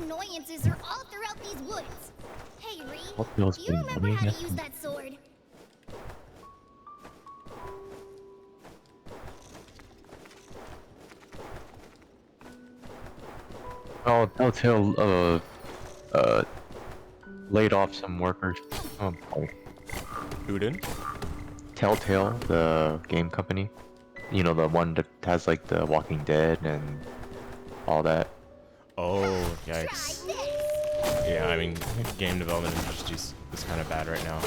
annoyances are all throughout these woods. Hey, Ree, What feels do you good? remember how to use that sword? Oh, Telltale laid off some workers. Oh, Who did? Telltale, the game company. You know, the one that has like the Walking Dead and all that. Oh, Try yikes. this. Yeah, I mean, game development industry is kind of bad right now.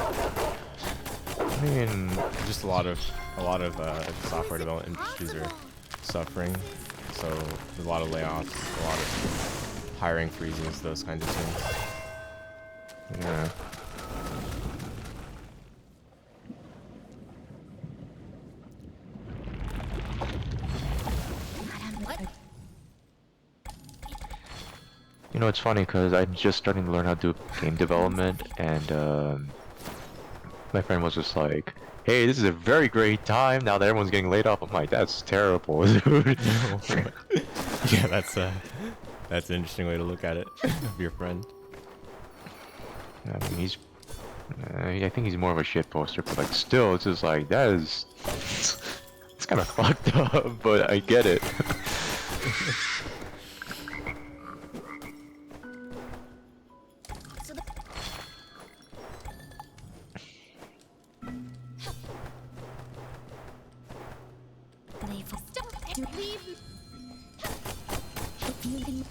I mean, Just a lot of software development industries are suffering. So there's a lot of layoffs, a lot of hiring freezes, those kinds of things. yeah. What? You know, it's funny because I'm just starting to learn how to do game development, and my friend was just like, "Hey, this is a very great time now that everyone's getting laid off." I'm like, "That's terrible, dude." Yeah, that's an interesting way to look at it. Of your friend. I mean, I think he's more of a shit poster, but like, still, it's just like that is, it's kind of fucked up, but I get it. So the they stop and leave. If you can.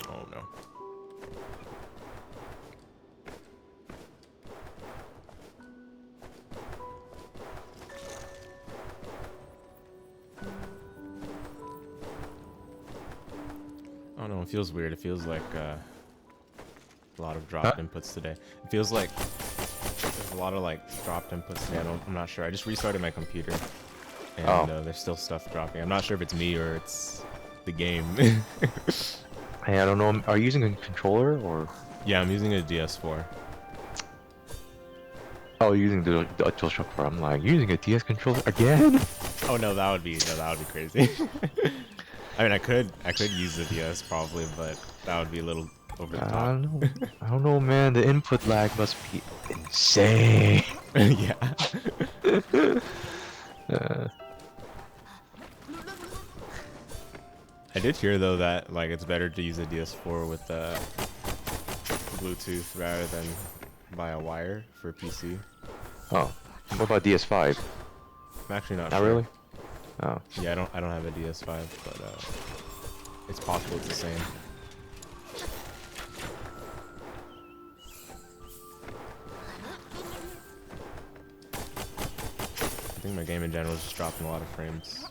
Oh no. I don't know, it feels weird. It feels like a lot of dropped inputs today. It feels like there's a lot of like dropped inputs today. I'm not sure. I just restarted my computer and there's still stuff dropping. I'm not sure if it's me or it's the game. Hey, I don't know. Are you using a controller or? Yeah, I'm using a DS4. Oh, using the DualShock 4. I'm like, using a DS controller again? Oh no, that would be crazy. I mean, I could use the DS probably, but that would be a little over the I top. don't know. I don't know, man. The input lag must be insane. Yeah. Uh, I did hear though that like it's better to use a DS4 with Bluetooth rather than via wire for PC. oh, what about DS5? I'm actually not Not sure. really. Oh, Yeah, I don't have a DS5, but it's possible it's the same. I think my game in general is just dropping a lot of frames.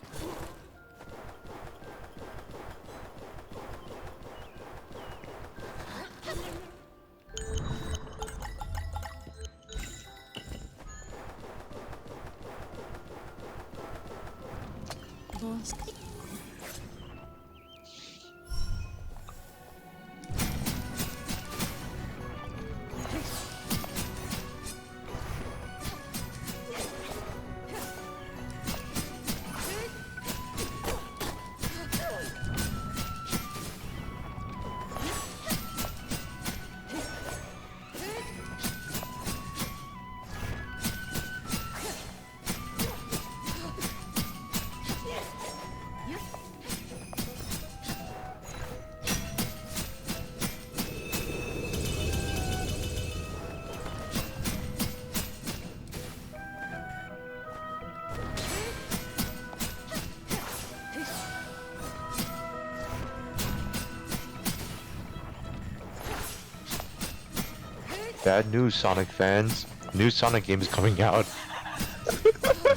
bad news, Sonic fans. New Sonic game is coming out.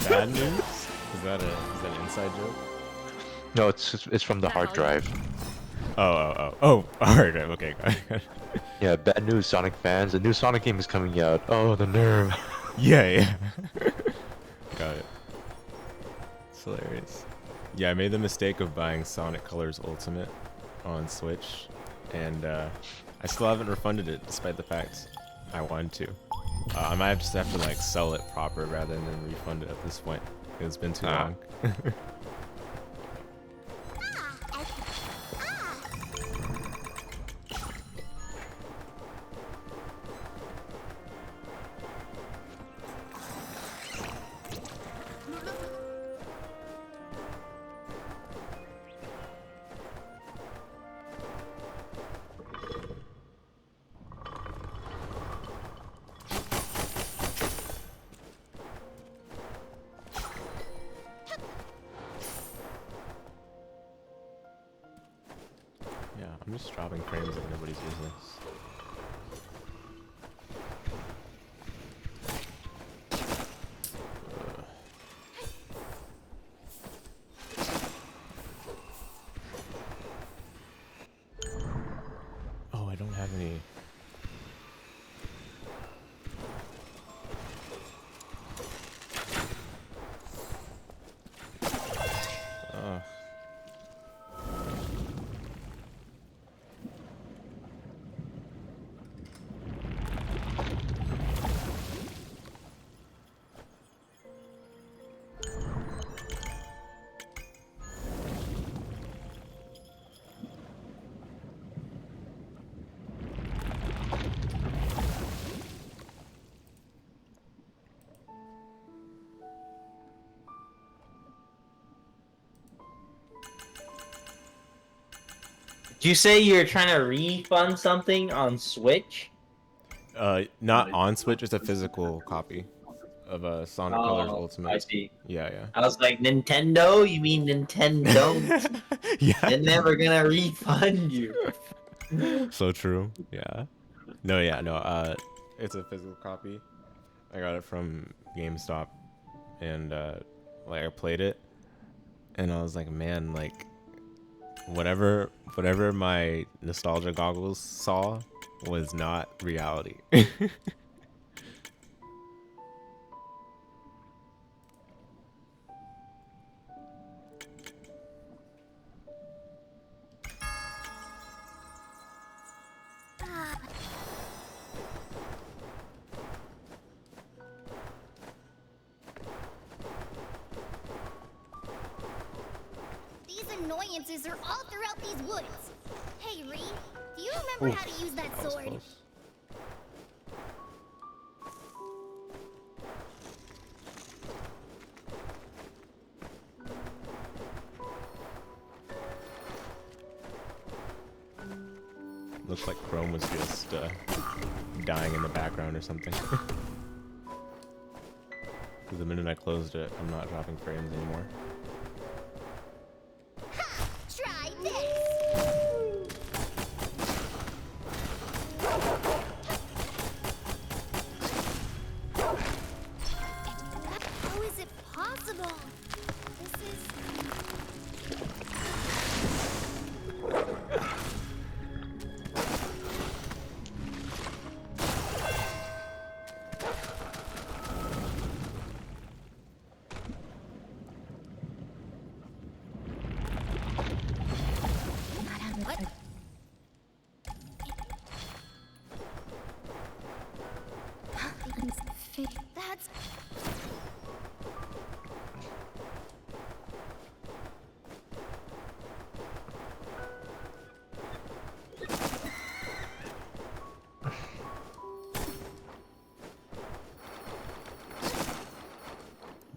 Bad news? Is that an inside joke? No, it's from the hard drive. Oh, hard drive. Okay, got it. Yeah, bad news, Sonic fans. The new Sonic game is coming out. Oh, the nerve. Yeah. Got it. It's hilarious. Yeah, I made the mistake of buying Sonic Colors Ultimate on Switch, and I still haven't refunded it despite the fact I wanted to. I might just have to like sell it proper rather than refund it at this point. It's been too long. Yeah, I'm just dropping frames like nobody's business. Oh, I don't have any. Did you say you're trying to refund something on Switch? Not on Switch, it's a physical copy of Sonic Colors Ultimate. I see. Yeah. I was like, Nintendo? You mean Nintendo? Yeah. They're never gonna refund you. So true. Yeah. No, it's a physical copy. I got it from GameStop, and like I played it, and I was like, man, like whatever my nostalgia goggles saw was not reality. These annoyances are all throughout these woods. Hey, Reed, do you remember how to use that sword? Close. Looks like Chrome was just dying in the background or something. Because the minute I closed it, I'm not dropping frames anymore. Ha! Try this! How is it possible? This is... What? That's...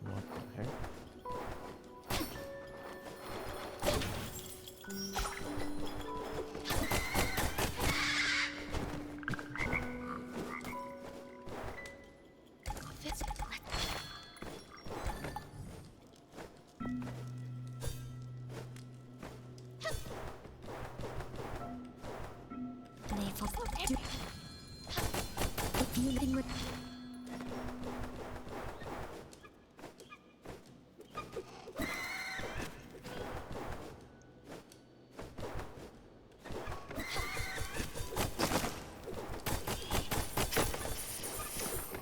What the heck?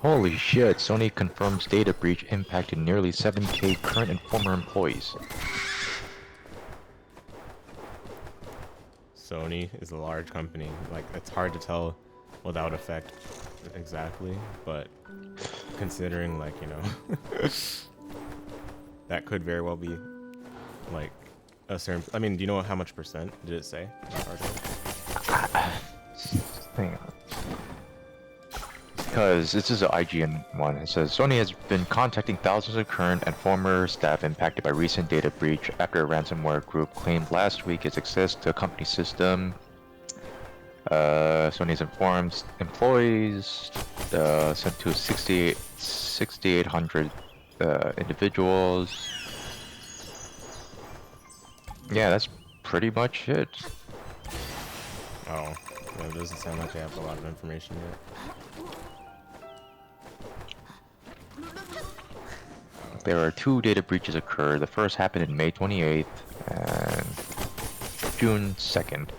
Holy shit, Sony confirms data breach impacted nearly 7K current and former employees. Sony is a large company. Like, it's hard to tell without effect exactly, but considering, like, you know, that could very well be like a certain. I mean, do you know how much percent did it say? Hang on. Because this is an IGN one. It says Sony has been contacting thousands of current and former staff impacted by recent data breach after a ransomware group claimed last week its access to a company system. Sony's informed employees sent to 6,800 individuals. Yeah, that's pretty much it. Oh, well, it doesn't sound like they have a lot of information yet. There are 2 data breaches occurred. The first happened in May 28th and June 2nd.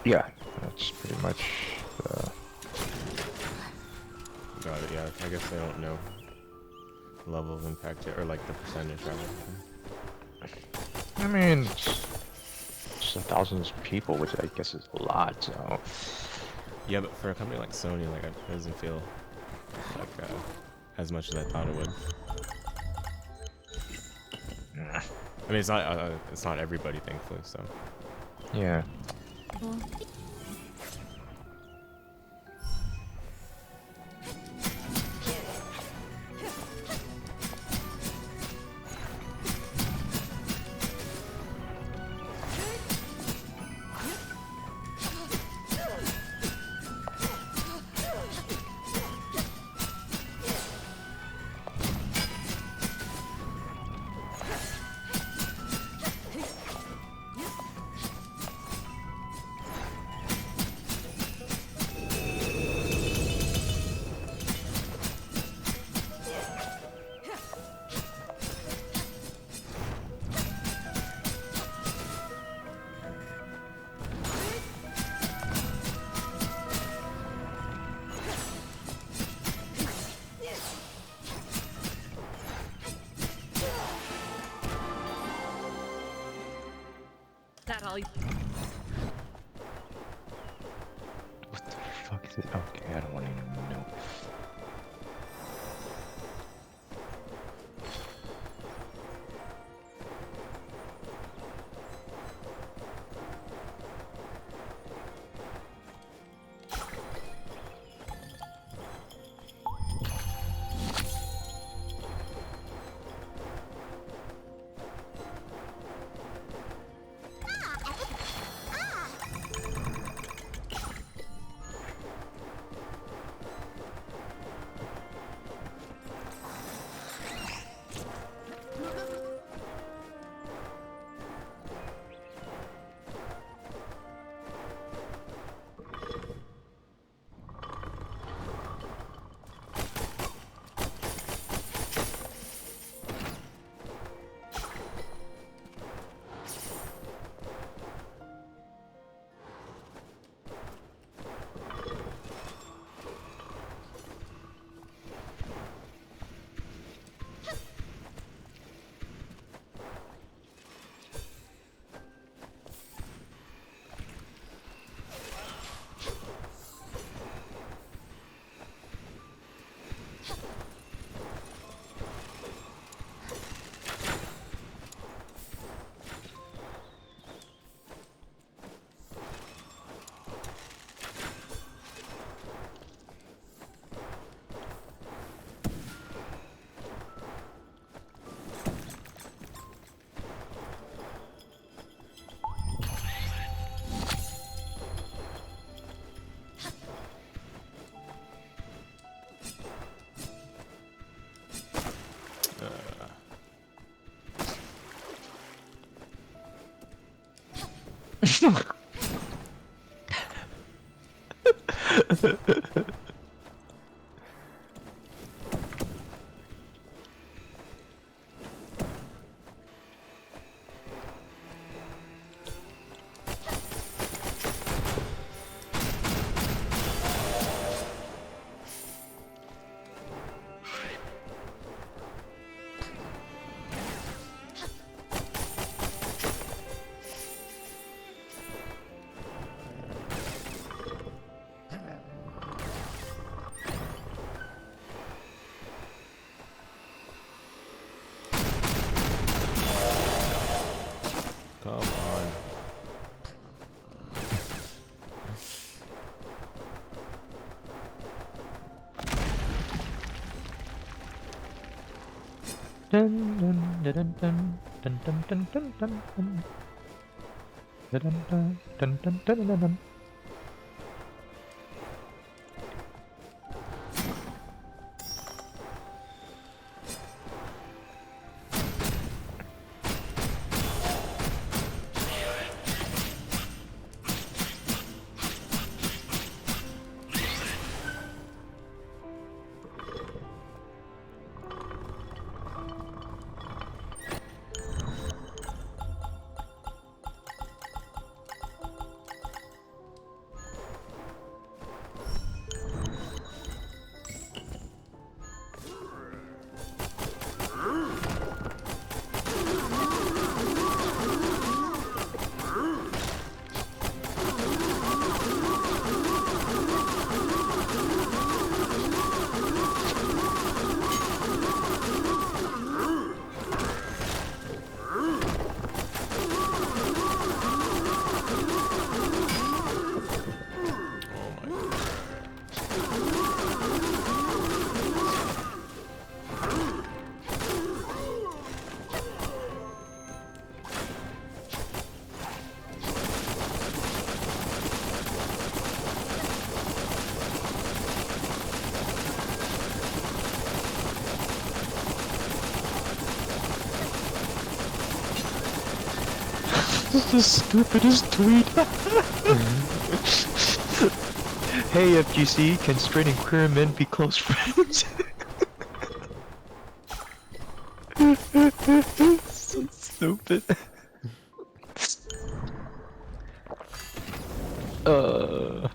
Yeah, that's pretty much Got it, yeah. I guess I don't know the level of impact yet, or like the percentage rather. I mean, it's thousands of people, which I guess is a lot, so... Yeah, but for a company like Sony, like, it doesn't feel like as much as I thought it would. Nah. I mean, it's not everybody, thankfully, so. Yeah. That all? What the fuck is it? Okay, I don't want to even know. Dun, dun, dun, dun, dun, dun, dun, dun, dun, dun. Dun, dun, dun, dun, dun, dun, dun, dun. Oh my god. This is the stupidest tweet. Hey FGC, can straight and queer men be close friends? So stupid. Uh.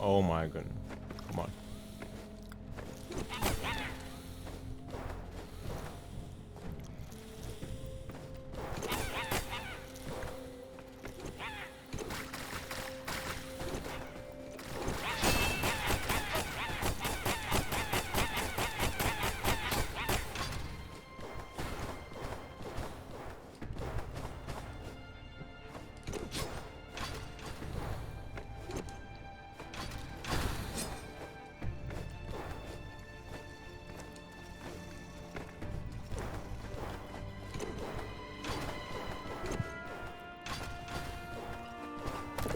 Oh my goodness. Come on.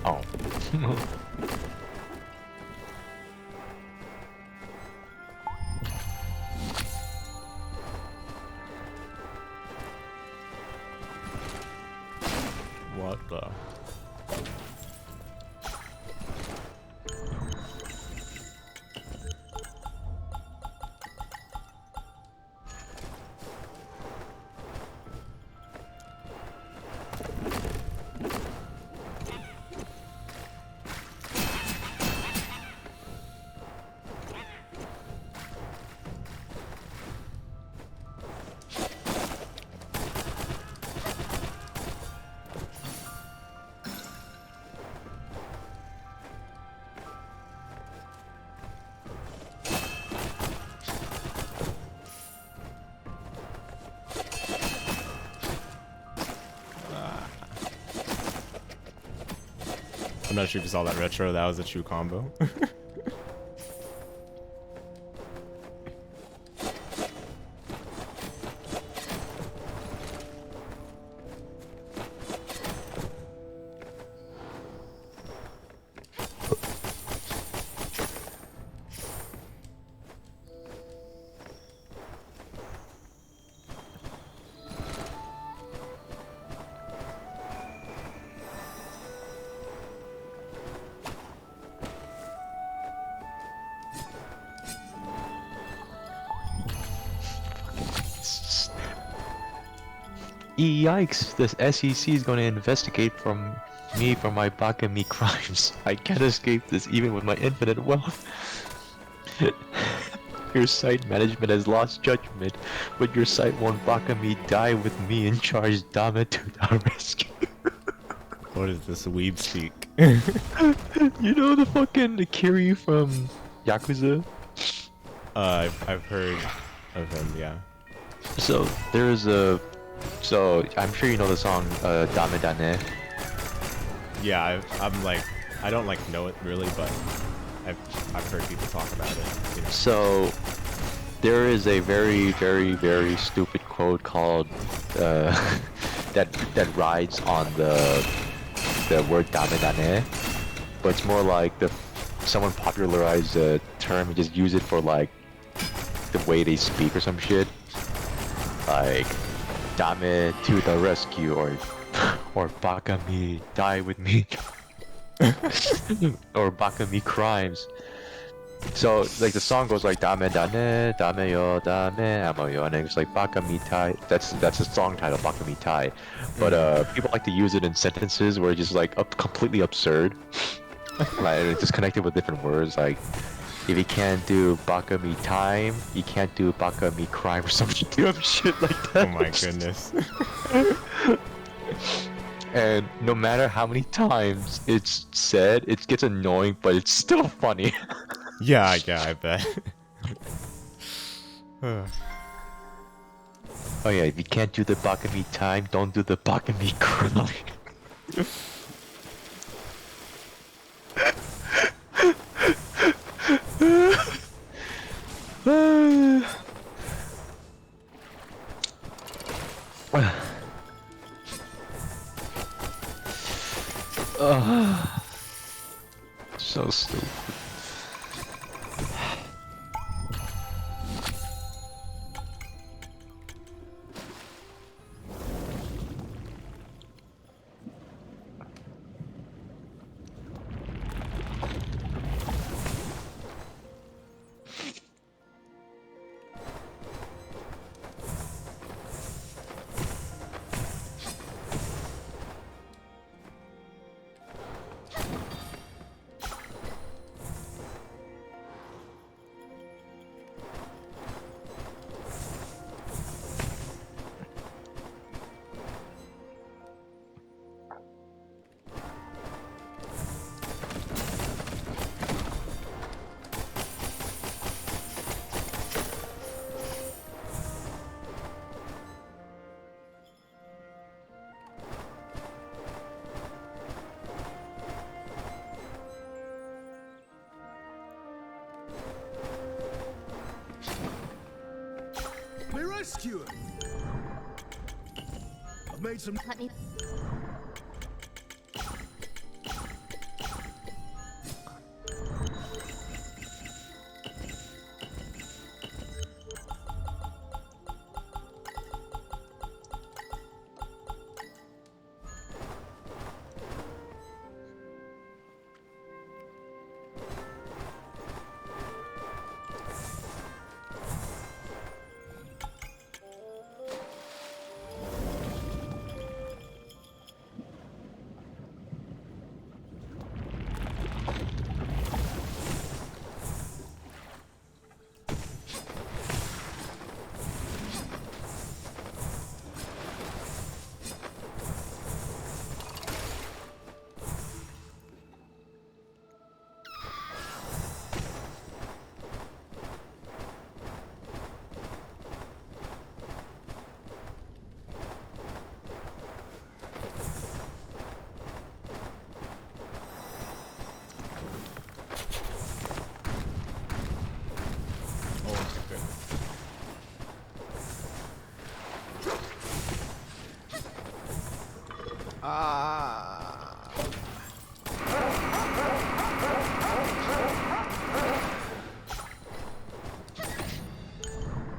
Oh. What the? I'm not sure if you saw that retro. That was a true combo. Yikes, the SEC is going to investigate from me for my Bakami crimes. I can't escape this even with my infinite wealth. Your site management has lost judgment, but your site won't Bakami die with me in charge. Dame to the rescue. What is this weeb speak? You know the fucking Kiryu from Yakuza? I've heard of him, yeah. So there's a, so I'm sure you know the song Dame Dane. Yeah, I'm like, I don't like know it really, but I've heard people talk about it. You know? So there is a very, very, very stupid quote called that rides on the word Dame Dane, but it's more like someone popularized the term and just use it for like the way they speak or some shit. Like Dame to the rescue, or Bakami die with me. Or Bakami crimes. So like the song goes like Dame Dane, Dame yo, Dame amo yo, and it's like Bakami tai. That's the song title, Bakami tai. But people like to use it in sentences where it's just like completely absurd. Like it's just connected with different words. Like if you can't do Bakami time, you can't do Bakami crime or some shit like that. Oh my goodness. And no matter how many times it's said, it gets annoying, but it's still funny. Yeah, I bet. Oh yeah, if you can't do the Bakami time, don't do the Bakami crime. So stupid. We're rescuing. I've made some. Let me.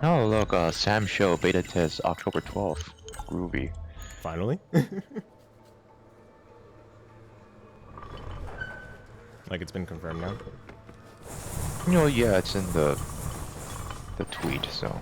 Oh look, Sam Show beta test October 12th. Groovy. Finally? Like it's been confirmed now? No, yeah, it's in the tweet, so.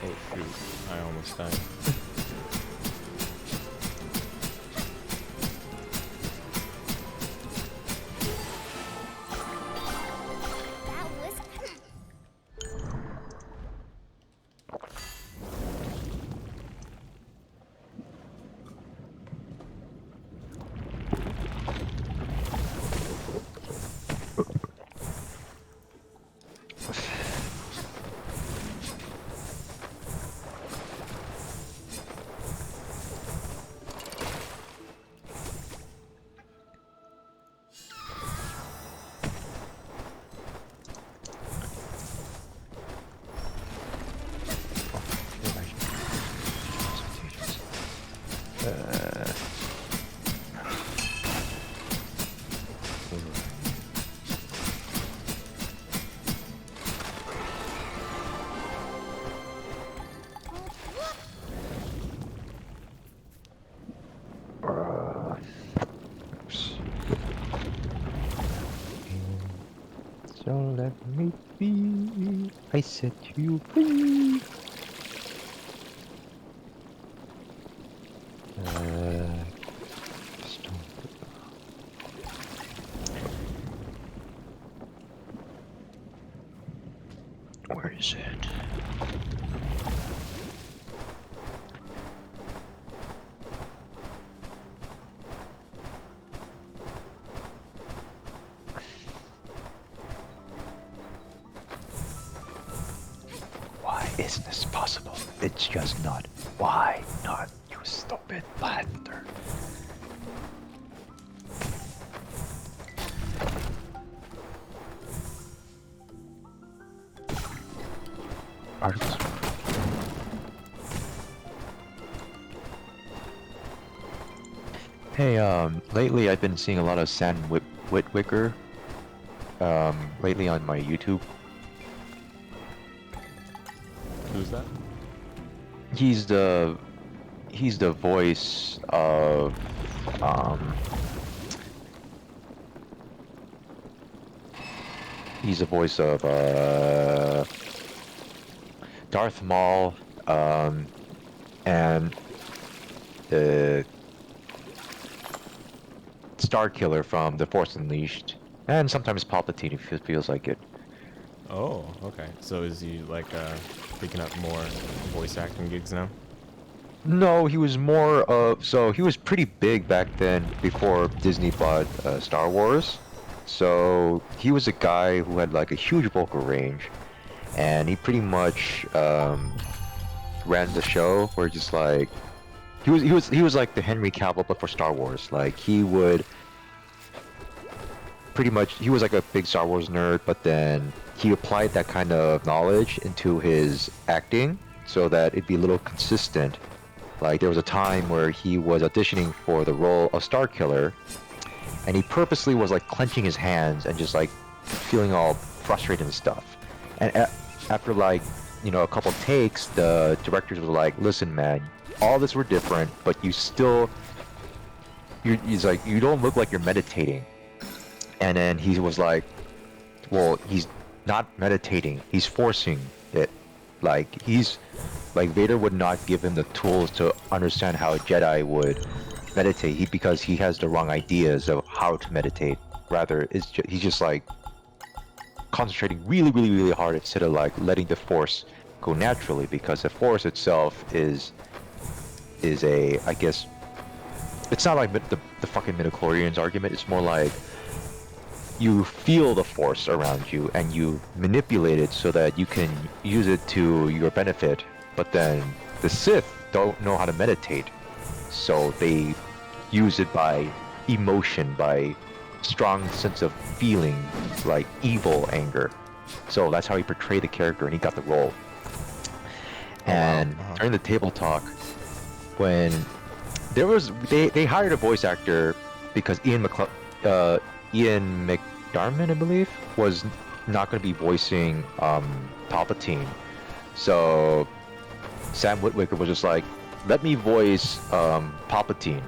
Oh shoot, I almost died. That was. So let me be. I set you free. Stop. Where is it? Why isn't this possible? It's just not. Why not, you stupid bastard? Articles. Hey, lately I've been seeing a lot of Sam Witwicker, lately on my YouTube. Who's that? He's the voice of he's the voice of Darth Maul, and the Star Killer from The Force Unleashed, and sometimes Palpatine if it feels like it. Oh, okay. So is he like picking up more voice acting gigs now? No, he was more of, so he was pretty big back then before Disney bought Star Wars. So he was a guy who had like a huge vocal range, and he pretty much ran the show where just like he was like the Henry Cavill but for Star Wars. Like he would pretty much, he was like a big Star Wars nerd, but then he applied that kind of knowledge into his acting so that it'd be a little consistent. Like there was a time where he was auditioning for the role of Star Killer, and he purposely was like clenching his hands and just like feeling all frustrated and stuff. And after like, you know, a couple takes, the directors were like, "Listen, man, all this were different, but you still, he's like, you don't look like you're meditating." And then he was like, "Well, he's not meditating. He's forcing it. Like Vader would not give him the tools to understand how a Jedi would meditate. Because he has the wrong ideas of how to meditate. Rather, he's just like concentrating really, really, really hard instead of like letting the Force go naturally. Because the Force itself is a, I guess, it's not like the fucking midichlorians argument. It's more like you feel the Force around you and you manipulate it so that you can use it to your benefit. But then the Sith don't know how to meditate, so they use it by emotion, by strong sense of feeling, like evil anger. So that's how he portrayed the character, and he got the role. And during the table talk, when there was, they hired a voice actor because Ian McDiarmid, I believe, was not going to be voicing Palpatine. So Sam Witwicker was just like, "Let me voice Palpatine."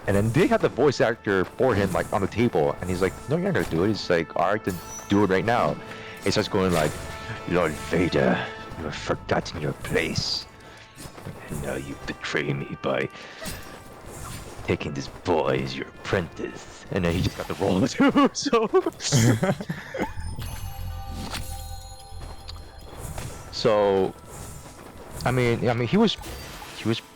And then they had the voice actor for him like on the table, and he's like, "No, you're not gonna do it." He's like, "Alright, then do it right now." And he starts going like, "Lord Vader, You have forgotten your place. And now you betray me by taking this boy as your apprentice. And then he just got the role too, so... So... I mean, he was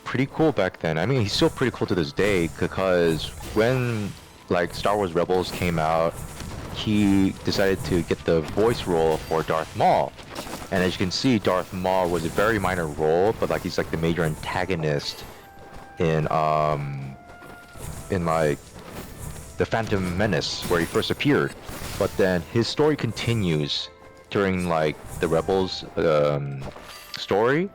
pretty cool back then. I mean, he's still pretty cool to this day, because when, like, Star Wars Rebels came out, he decided to get the voice role for Darth Maul. And as you can see, Darth Maul was a very minor role, but like he's like the major antagonist in like the Phantom Menace where he first appeared. But then his story continues during like the Rebels story,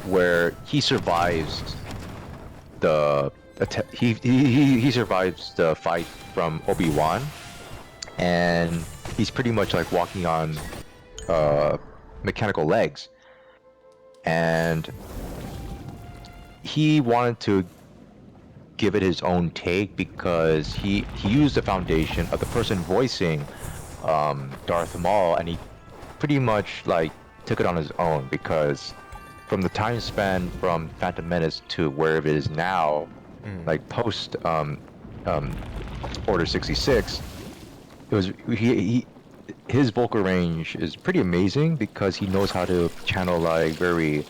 where he survives he survives the fight from Obi-Wan, and he's pretty much like walking on mechanical legs, and he wanted to give it his own take because he used the foundation of the person voicing Darth Maul, and he pretty much like took it on his own, because from the time span from Phantom Menace to where it is now, like post Order 66, it was his vocal range is pretty amazing because he knows how to channel like very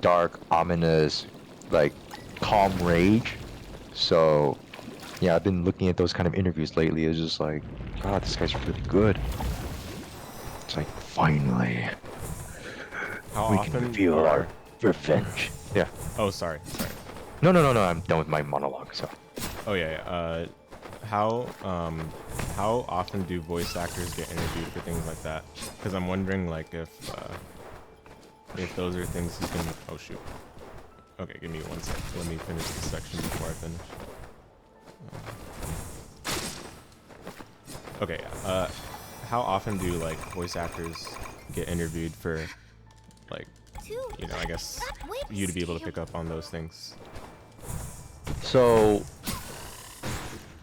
dark, ominous, like calm rage. So yeah, I've been looking at those kind of interviews lately. It's just like, God, this guy's really good. It's like, finally, How we often? can reveal our revenge. Yeah. Oh, sorry. No. I'm done with my monologue. So. Oh yeah. How often do voice actors get interviewed for things like that? Because I'm wondering like if those are things you can. Oh shoot. Okay, give me 1 sec. Let me finish this section before I finish. Okay. How often do like voice actors get interviewed for like, you know, I guess you to be able to pick up on those things? So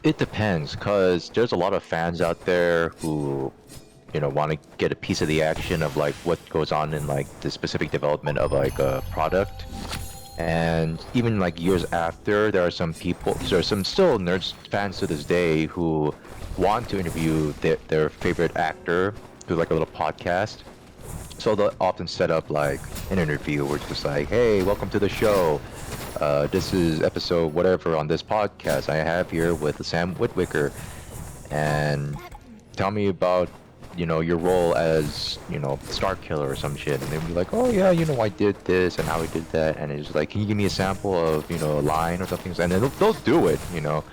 it depends, because there's a lot of fans out there who, you know, want to get a piece of the action of like what goes on in like the specific development of like a product. And even like years after, there are some people, there are some still nerds fans to this day who want to interview their favorite actor through like a little podcast. So they'll often set up like an interview where it's just like, hey, welcome to the show. This is episode whatever on this podcast I have here with Sam Witwicker, and tell me about, you know, your role as, you know, Star Killer or some shit. And they'll be like, oh yeah, you know, I did this and how I did that. And it's like, can you give me a sample of, you know, a line or something? And then they'll do it, you know,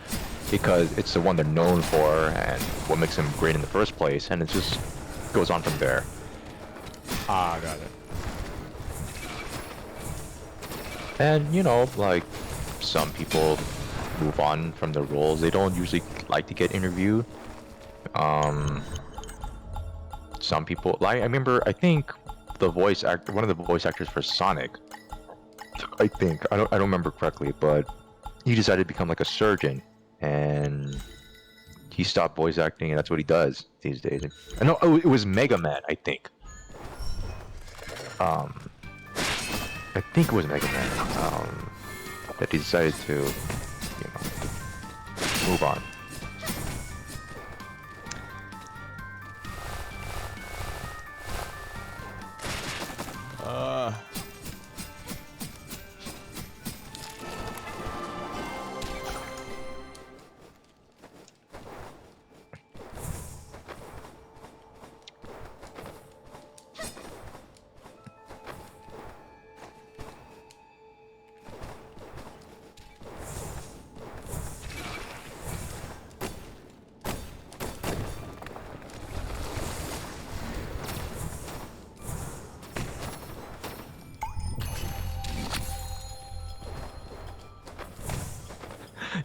because it's the one they're known for and what makes them great in the first place. And it just goes on from there. Ah, got it. And, you know, like, some people move on from their roles. They don't usually like to get interviewed. Some people, like, I remember, I think the voice actor, one of the voice actors for Sonic, I think, I don't remember correctly, but he decided to become like a surgeon, and he stopped voice acting, and that's what he does these days. I know, oh, it was Mega Man, I think. I think it was Mega Man, that he decided to, you know, move on.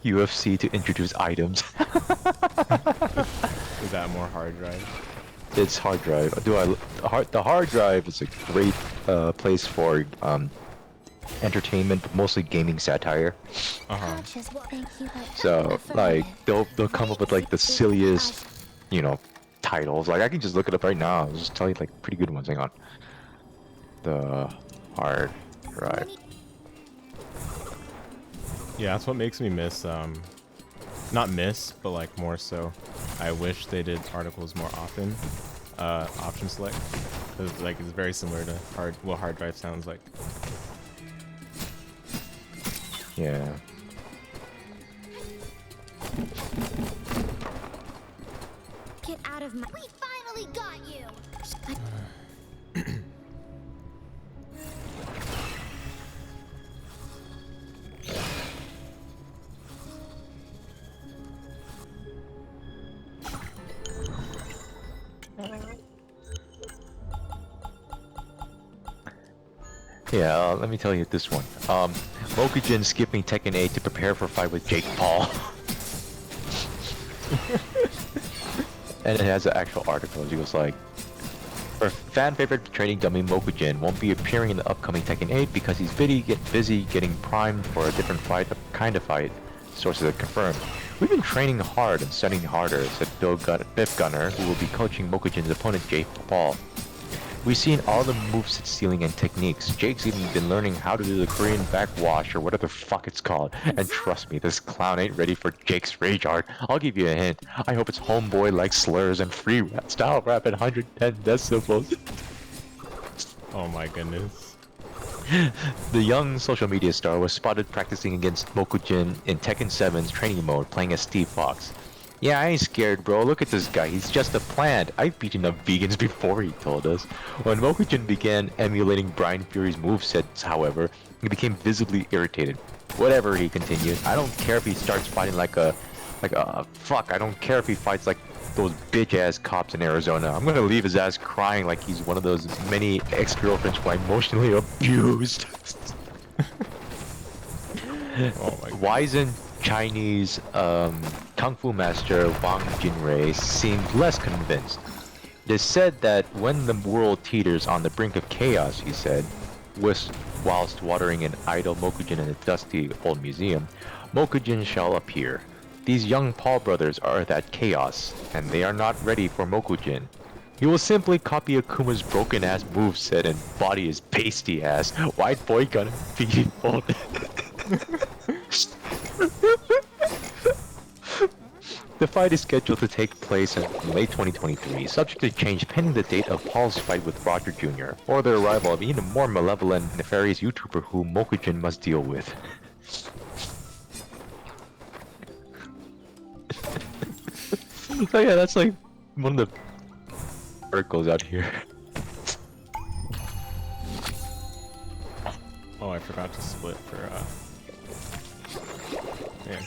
UFC to introduce items. Is that more hard drive? It's hard drive. The hard drive is a great place for entertainment, but mostly gaming satire. So like they'll come up with like the silliest, you know, titles. Like I can just look it up right now. I'll just tell you like pretty good ones. Hang on. The hard drive. Yeah, that's what makes me miss, not miss, but like more so. I wish they did articles more often. Option select. 'Cause, like it's very similar to what hard drive sounds like. Yeah. Get out of my. We finally got you. Yeah, let me tell you this one. Mokujin skipping Tekken 8 to prepare for fight with Jake Paul. And it has an actual article. He was like, our fan favorite training dummy Mokujin won't be appearing in the upcoming Tekken 8 because he's busy getting primed for a different kind of fight. Sources have confirmed. We've been training hard and studying harder, said Biff Gunner, who will be coaching Mokujin's opponent Jake Paul. We've seen all the moveset stealing and techniques. Jake's even been learning how to do the Korean backwash or whatever the fuck it's called. And trust me, this clown ain't ready for Jake's rage art. I'll give you a hint. I hope it's homeboy like slurs and free rap style rap at 110 decibels. Oh my goodness. The young social media star was spotted practicing against Mokujin in Tekken 7's training mode, playing as Steve Fox. Yeah, I ain't scared, bro. Look at this guy. He's just a plant. I've beaten up vegans before, he told us. When Mokujin began emulating Brian Fury's movesets, however, he became visibly irritated. Whatever, he continued. I don't care if he starts fighting like a fuck. I don't care if he fights like those bitch-ass cops in Arizona. I'm gonna leave his ass crying like he's one of those many ex-girlfriends who are emotionally abused. Oh my god. Wizened Chinese Kung Fu master Wang Jinrei seemed less convinced. It is said that when the world teeters on the brink of chaos, he said, whilst watering an idle Mokujin in a dusty old museum, Mokujin shall appear. These young Paul brothers are that chaos, and they are not ready for Mokujin. He will simply copy Akuma's broken-ass moveset and body his pasty-ass. White boy gonna be folded. The fight is scheduled to take place in late 2023, subject to change pending the date of Paul's fight with Roger Jr., or the arrival of an even more malevolent, nefarious YouTuber who Mokujin must deal with. So yeah, that's like one of the articles out here. Oh, I forgot to split for man.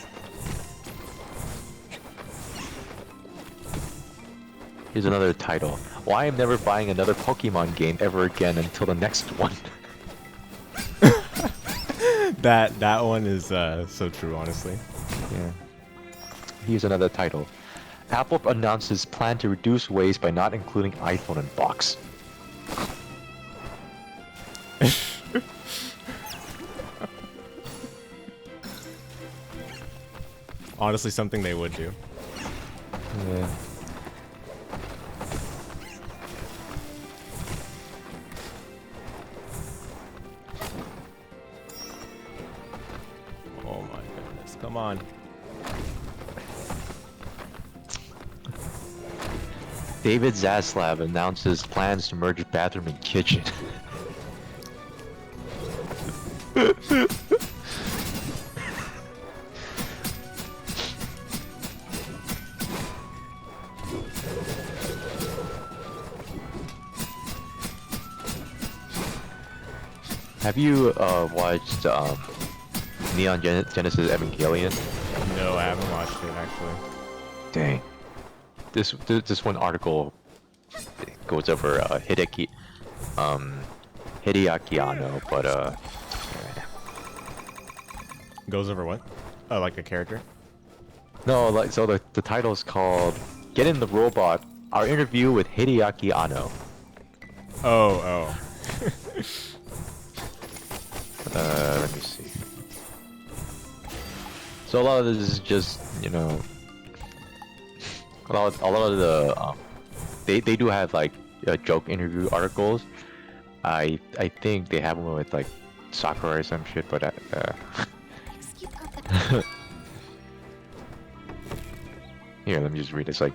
Here's another title. Why I'm never buying another Pokemon game ever again until the next one. That one is so true, honestly. Yeah. Here's another title. Apple announces plan to reduce waste by not including iPhone in box. Honestly, something they would do. Yeah. Oh my goodness, come on. David Zaslav announces plans to merge bathroom and kitchen. Have you watched Neon Genesis Evangelion? No, I haven't watched it actually. Dang. This one article goes over Hideaki Anno, but Goes over what? Oh, like a character? no, like so the title is called "Get in the Robot: Our Interview with Hideaki Anno." Oh. Let me see. So a lot of this is just, you know, a lot of the they do have like joke interview articles. I think they have one with like Sakura or some shit, but Excuse me. here, let me just read. It's like,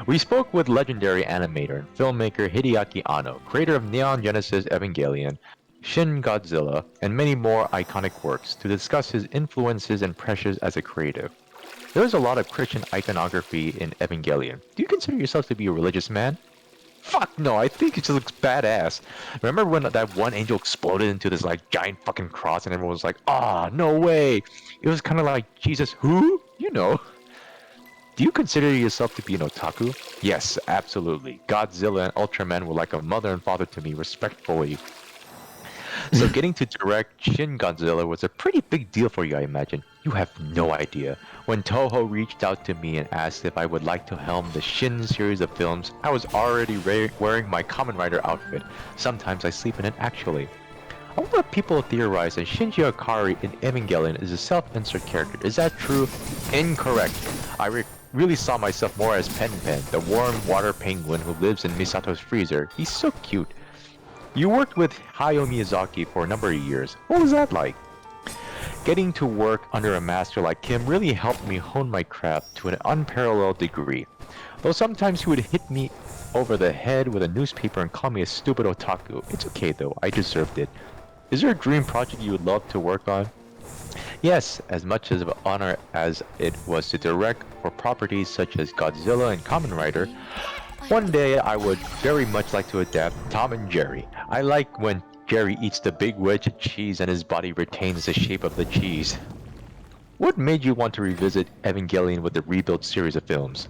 we spoke with legendary animator and filmmaker Hideaki Anno, creator of Neon Genesis Evangelion, Shin Godzilla, and many more iconic works, to discuss his influences and pressures as a creative. There is a lot of Christian iconography in Evangelion. Do you consider yourself to be a religious man? Fuck no, I think it just looks badass. Remember when that one angel exploded into this like giant fucking cross and everyone was like, ah, no way. It was kind of like, Jesus, who? You know. Do you consider yourself to be an otaku? Yes, absolutely. Godzilla and Ultraman were like a mother and father to me, respectfully. So getting to direct Shin Godzilla was a pretty big deal for you, I imagine. You have no idea. When Toho reached out to me and asked if I would like to helm the Shin series of films, I was already wearing my Kamen Rider outfit. Sometimes I sleep in it, actually. A lot of people theorize that Shinji Ikari in Evangelion is a self-insert character. Is that true? Incorrect. I really saw myself more as Pen Pen, the warm water penguin who lives in Misato's freezer. He's so cute. You worked with Hayao Miyazaki for a number of years. What was that like? Getting to work under a master like him really helped me hone my craft to an unparalleled degree. Though sometimes he would hit me over the head with a newspaper and call me a stupid otaku. It's okay though, I deserved it. Is there a dream project you would love to work on? Yes, as much as of an honor as it was to direct for properties such as Godzilla and Kamen Rider, one day I would very much like to adapt Tom and Jerry. I like when Jerry eats the big wedge of cheese and his body retains the shape of the cheese. What made you want to revisit Evangelion with the rebuild series of films?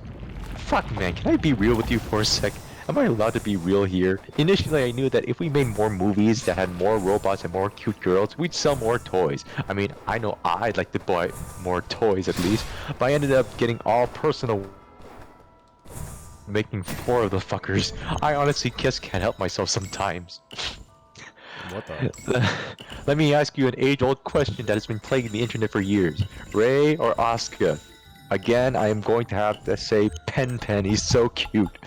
Fuck man, can I be real with you for a sec? Am I allowed to be real here? Initially I knew that if we made more movies that had more robots and more cute girls, we'd sell more toys. I mean, I know I'd like to buy more toys at least, but I ended up getting all personal, making 4 of the fuckers. I honestly just can't help myself sometimes. What the? Let me ask you an age-old question that has been plaguing the internet for years. Rei or Asuka? Again, I am going to have to say Pen Pen, he's so cute.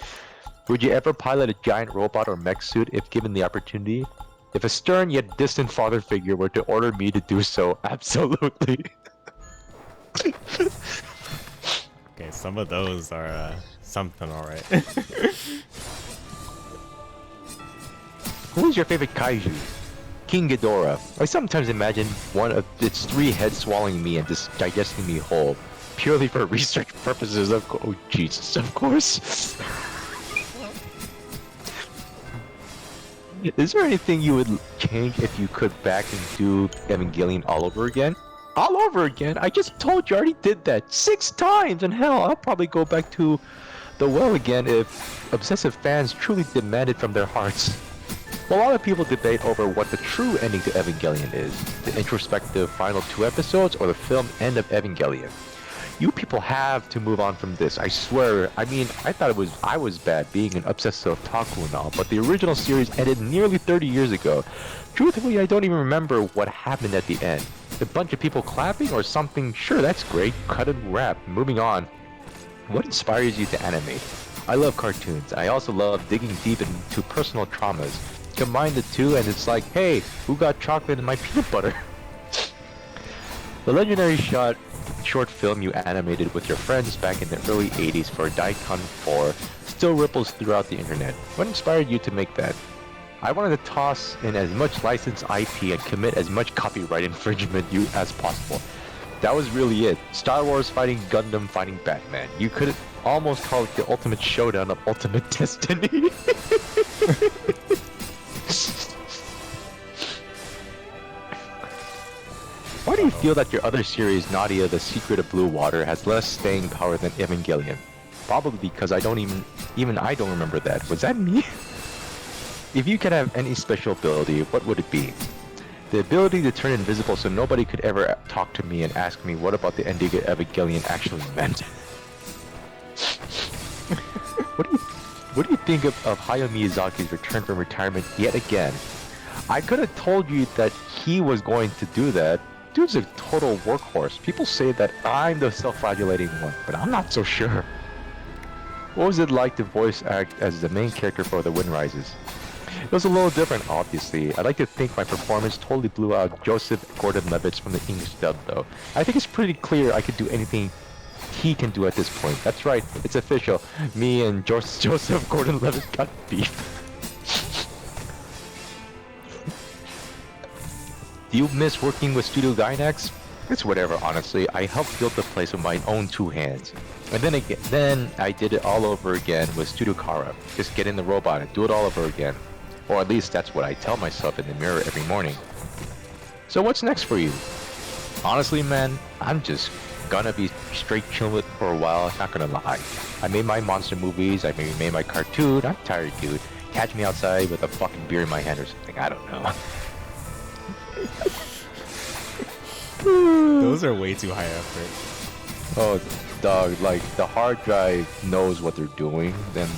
Would you ever pilot a giant robot or mech suit if given the opportunity? If a stern yet distant father figure were to order me to do so, absolutely. Okay, some of those are something, alright. Who is your favorite kaiju? King Ghidorah. I sometimes imagine one of its 3 heads swallowing me and just digesting me whole. Purely for research purposes, of course. Oh, Jesus, of course. Is there anything you would change if you could back and do Evangelion all over again? All over again? I just told you I already did that 6 times, and hell, I'll probably go back to the well again if obsessive fans truly demand it from their hearts. A lot of people debate over what the true ending to Evangelion is, the introspective final 2 episodes or the film end of Evangelion. You people have to move on from this, I swear. I mean, I thought I was bad being an obsessive otaku and all, but the original series ended nearly 30 years ago. Truthfully, I don't even remember what happened at the end. A bunch of people clapping or something? Sure, that's great. Cut and wrap. Moving on. What inspires you to animate? I love cartoons. I also love digging deep into personal traumas. Combine the two and it's like, hey, who got chocolate in my peanut butter? The legendary short film you animated with your friends back in the early 80s for Daikon 4 still ripples throughout the internet. What inspired you to make that? I wanted to toss in as much licensed IP and commit as much copyright infringement as possible. That was really it. Star Wars fighting Gundam fighting Batman. You could almost call it the ultimate showdown of ultimate destiny. Why do you feel that your other series, Nadia, The Secret of Blue Water, has less staying power than Evangelion? Probably because I don't remember that. Was that me? If you could have any special ability, what would it be? The ability to turn invisible so nobody could ever talk to me and ask me what about the ending of Evangelion actually meant. What do you think of Hayao Miyazaki's return from retirement yet again? I could have told you that he was going to do that. Dude's a total workhorse. People say that I'm the self-flagellating one, but I'm not so sure. What was it like to voice act as the main character for The Wind Rises? It was a little different, obviously. I like to think my performance totally blew out Joseph Gordon-Levitt's from the English dub, though. I think it's pretty clear I could do anything he can do at this point. That's right, it's official. Me and Joseph Gordon-Levitt got beef. Do you miss working with Studio Gainax? It's whatever, honestly. I helped build the place with my own 2 hands. And then I did it all over again with Studio Kara. Just get in the robot and do it all over again. Or at least that's what I tell myself in the mirror every morning. So what's next for you? Honestly, man, I'm just gonna be straight chilling with it for a while, not gonna lie. I made my monster movies, I maybe made my cartoon, I'm tired, dude. Catch me outside with a fucking beer in my hand or something, I don't know. Those are way too high effort. Oh, dog, like, the hard drive knows what they're doing, then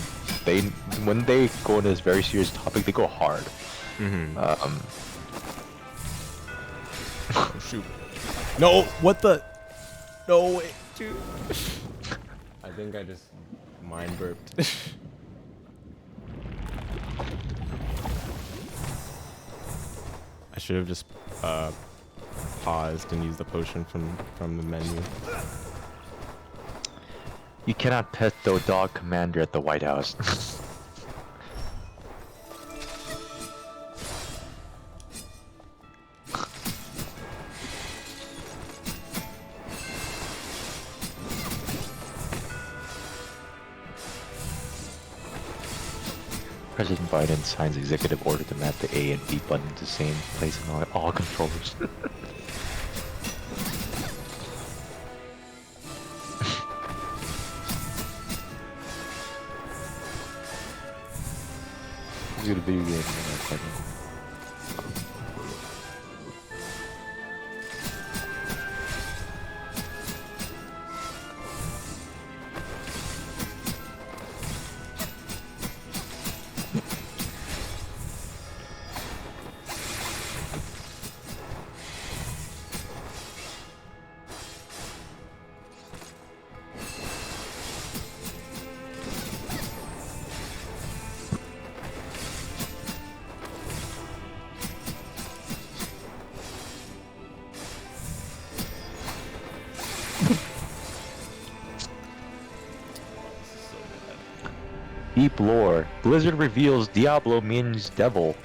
when they go into this very serious topic, they go hard. Oh, shoot. No, what the? No, wait, dude. I think I just mind burped. I should have just paused and used the potion from the menu. You cannot pet the dog commander at the White House. President Biden signs executive order to map the A and B button to the same place in all controllers. He's got a video game. Deep lore. Blizzard reveals Diablo means devil.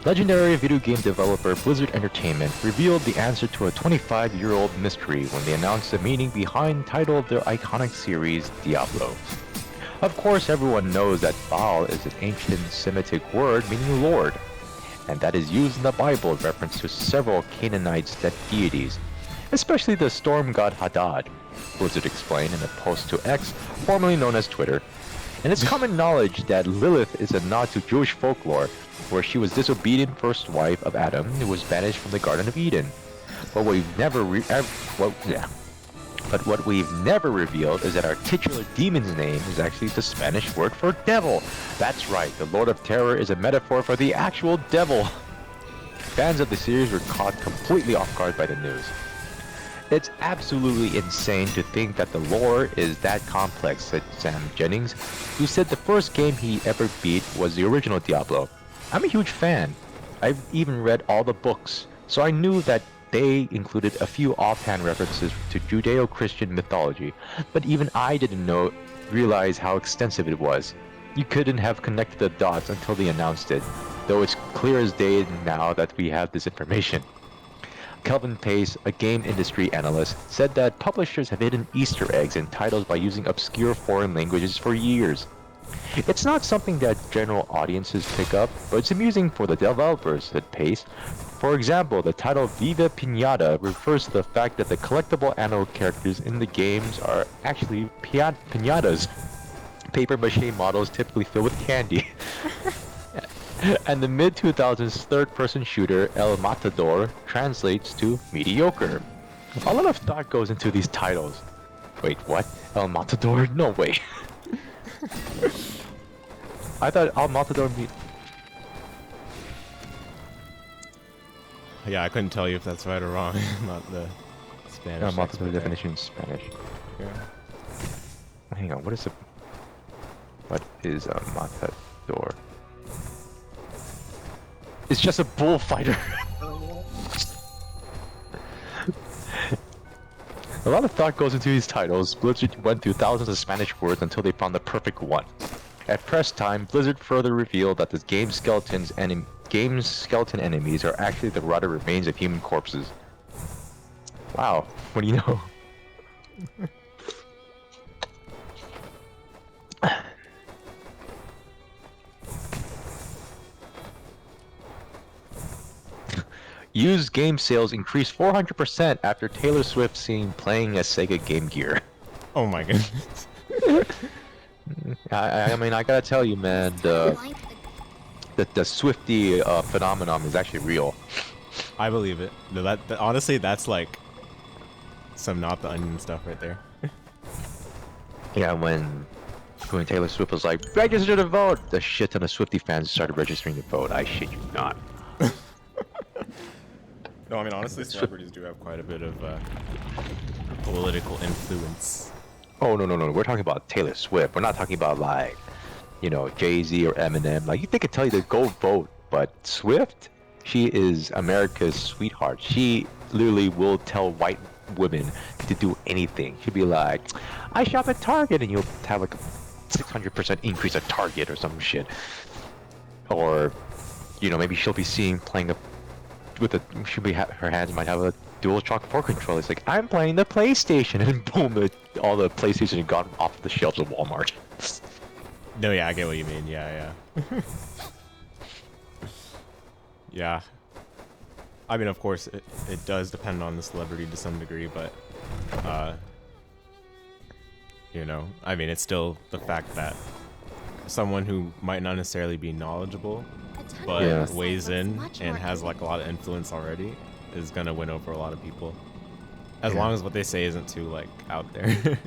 Legendary video game developer Blizzard Entertainment revealed the answer to a 25-year-old mystery when they announced the meaning behind the title of their iconic series, Diablo. Of course, everyone knows that Baal is an ancient Semitic word meaning Lord, and that is used in the Bible in reference to several Canaanite deities, especially the storm god Hadad, Blizzard explained in a post to X, formerly known as Twitter. And it's common knowledge that Lilith is a nod to Jewish folklore, where she was disobedient first wife of Adam who was banished from the Garden of Eden. But what we've never revealed is that our titular demon's name is actually the Spanish word for devil. That's right, the Lord of Terror is a metaphor for the actual devil. Fans of the series were caught completely off guard by the news. It's absolutely insane to think that the lore is that complex, said Sam Jennings, who said the first game he ever beat was the original Diablo. I'm a huge fan. I've even read all the books, so I knew that they included a few offhand references to Judeo-Christian mythology, but even I didn't realize how extensive it was. You couldn't have connected the dots until they announced it, though it's clear as day now that we have this information. Kelvin Pace, a game industry analyst, said that publishers have hidden Easter eggs in titles by using obscure foreign languages for years. It's not something that general audiences pick up, but it's amusing for the developers, said Pace. For example, the title Viva Pinata refers to the fact that the collectible animal characters in the games are actually pinatas, paper-mache models typically filled with candy. And the mid-2000s third-person shooter El Matador translates to mediocre. A lot of thought goes into these titles. Wait, what? El Matador? No way. I thought El Matador Yeah, I couldn't tell you if that's right or wrong. I'm not the Spanish. I'm not the expert there. definition in Spanish. Yeah. Hang on, what is a matador? It's just a bullfighter. A lot of thought goes into these titles. Blizzard went through thousands of Spanish words until they found the perfect one. At press time, Blizzard further revealed that the game's skeleton enemies are actually the rotted remains of human corpses. Wow, what do you know? Used game sales increased 400% after Taylor Swift seen playing a Sega Game Gear. Oh my goodness. I mean, I gotta tell you, man, the Swifty phenomenon is actually real. I believe it. No, that honestly, that's like some not the onion stuff right there. Yeah, when Taylor Swift was like, register to vote, the shit ton of Swifty fans started registering to vote. I shit you not. No, I mean honestly, celebrities do have quite a bit of political influence. Oh no, we're talking about Taylor Swift. We're not talking about like, you know, Jay-Z or Eminem. Like, they could tell you to go vote, but Swift, she is America's sweetheart. She literally will tell white women to do anything. She'll be like, I shop at Target, and you'll have like a 600% increase at Target or some shit. Or, you know, maybe she'll be seen playing her hands might have a dual shock 4 controller. It's like, I'm playing the PlayStation, and boom, all the PlayStation had gone off the shelves of Walmart. No, yeah, I get what you mean. Yeah. Yeah. I mean, of course, it does depend on the celebrity to some degree, but, you know, I mean, it's still the fact that someone who might not necessarily be knowledgeable, but weighs in and has like a lot of influence already, is gonna win over a lot of people. As long as what they say isn't too like out there.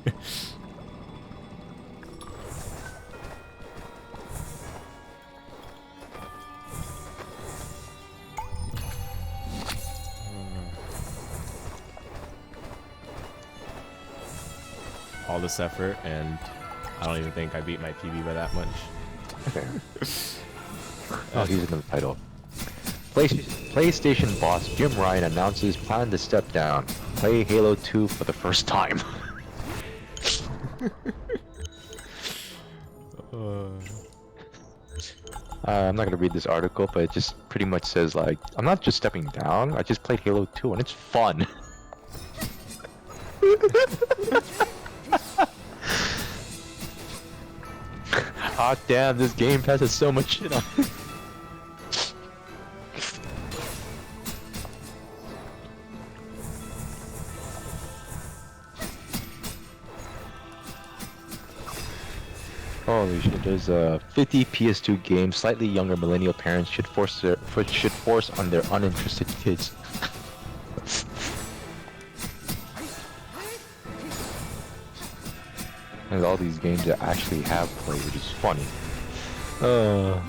All this effort, and I don't even think I beat my PB by that much. Oh, he's in the title. PlayStation boss Jim Ryan announces plan to step down. Play Halo 2 for the first time. I'm not gonna read this article, but it just pretty much says like, I'm not just stepping down, I just played Halo 2 and it's fun. Ah, damn, this Game Pass has so much shit on it. Holy shit, there's a 50 PS2 games slightly younger millennial parents should force on their uninterested kids. And all these games that actually have play, which is funny. Oh.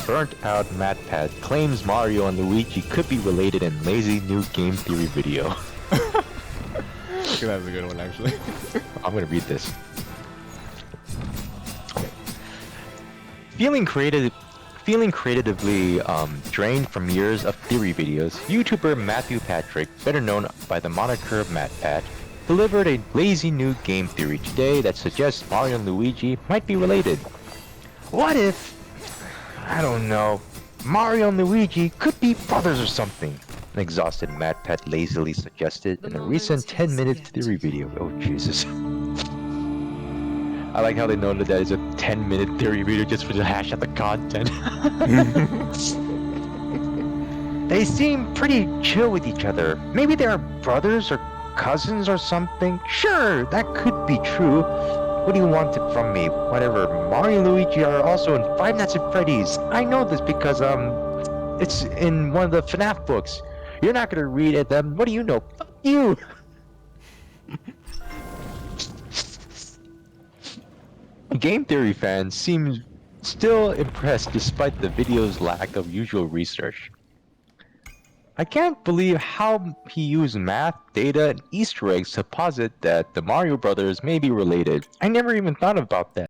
Burnt out MatPat claims Mario and Luigi could be related in lazy new game theory video. That was a good one, actually. I'm gonna read this. Okay. Feeling creatively drained from years of theory videos, YouTuber Matthew Patrick, better known by the moniker MatPat, delivered a lazy new game theory today that suggests Mario and Luigi might be related. What if, I don't know, Mario and Luigi could be brothers or something? An exhausted MatPat lazily suggested in a recent 10-minute theory video. Oh, Jesus. I like how they noted that it's a 10-minute theory video just for the hash out the content. They seem pretty chill with each other. Maybe they are brothers or cousins or something. Sure, that could be true. What do you want from me? Whatever. Mario and Luigi are also in Five Nights at Freddy's. I know this because, it's in one of the FNAF books. You're not gonna read it then. What do you know? Fuck you! Game theory fans seem still impressed despite the video's lack of usual research. I can't believe how he used math, data, and Easter eggs to posit that the Mario Brothers may be related. I never even thought about that.